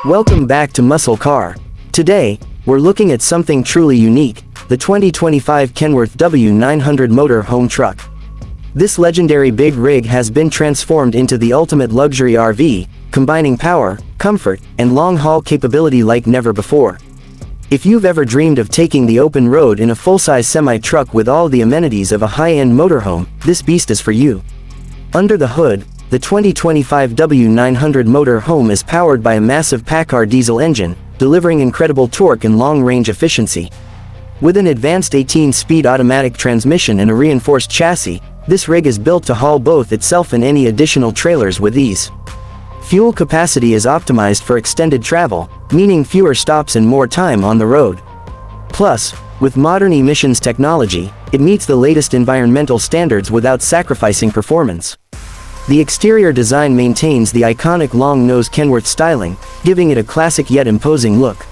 Welcome back to Muscle Car. Today, we're looking at something truly unique, the 2025 Kenworth W900 Motorhome Truck. This legendary big rig has been transformed into the ultimate luxury RV, combining power, comfort, and long-haul capability like never before. If you've ever dreamed of taking the open road in a full-size semi-truck with all the amenities of a high-end motorhome, this beast is for you. Under the hood, the 2025 W900 Motorhome is powered by a massive Packard diesel engine, delivering incredible torque and long-range efficiency. With an advanced 18-speed automatic transmission and a reinforced chassis, this rig is built to haul both itself and any additional trailers with ease. Fuel capacity is optimized for extended travel, meaning fewer stops and more time on the road. Plus, with modern emissions technology, it meets the latest environmental standards without sacrificing performance. The exterior design maintains the iconic long-nose Kenworth styling, giving it a classic yet imposing look.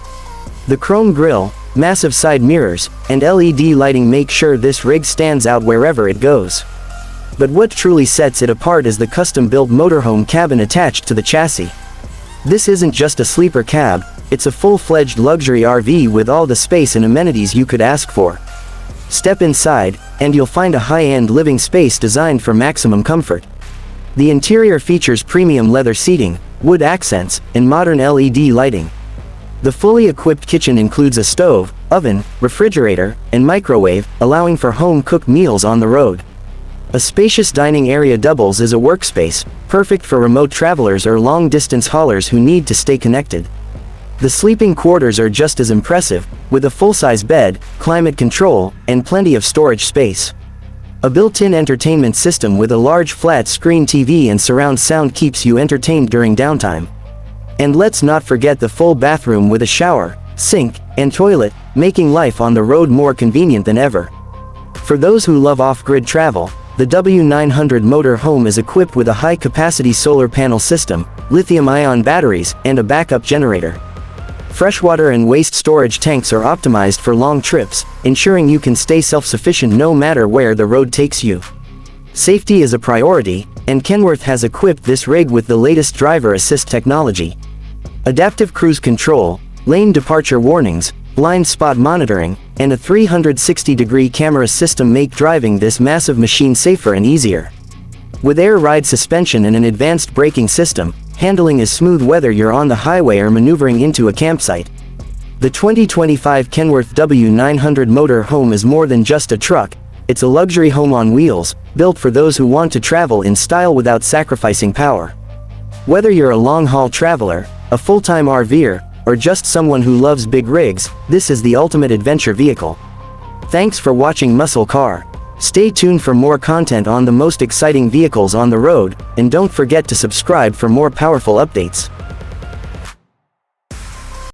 The chrome grille, massive side mirrors, and LED lighting make sure this rig stands out wherever it goes. But what truly sets it apart is the custom-built motorhome cabin attached to the chassis. This isn't just a sleeper cab, it's a full-fledged luxury RV with all the space and amenities you could ask for. Step inside, and you'll find a high-end living space designed for maximum comfort. The interior features premium leather seating, wood accents, and modern LED lighting. The fully equipped kitchen includes a stove, oven, refrigerator, and microwave, allowing for home-cooked meals on the road. A spacious dining area doubles as a workspace, perfect for remote travelers or long-distance haulers who need to stay connected. The sleeping quarters are just as impressive, with a full-size bed, climate control, and plenty of storage space. A built-in entertainment system with a large flat-screen TV and surround sound keeps you entertained during downtime. And let's not forget the full bathroom with a shower, sink, and toilet, making life on the road more convenient than ever. For those who love off-grid travel, the W900 Motorhome is equipped with a high-capacity solar panel system, lithium-ion batteries, and a backup generator. Freshwater and waste storage tanks are optimized for long trips, ensuring you can stay self-sufficient no matter where the road takes you. Safety is a priority, and Kenworth has equipped this rig with the latest driver assist technology. Adaptive cruise control, lane departure warnings, blind spot monitoring, and a 360-degree camera system make driving this massive machine safer and easier. With air ride suspension and an advanced braking system, handling is smooth whether you're on the highway or maneuvering into a campsite. The 2025 Kenworth W900 Motorhome is more than just a truck, it's a luxury home on wheels, built for those who want to travel in style without sacrificing power. Whether you're a long-haul traveler, a full-time RVer, or just someone who loves big rigs, this is the ultimate adventure vehicle. Thanks for watching Muscle Car. Stay tuned for more content on the most exciting vehicles on the road, and don't forget to subscribe for more powerful updates.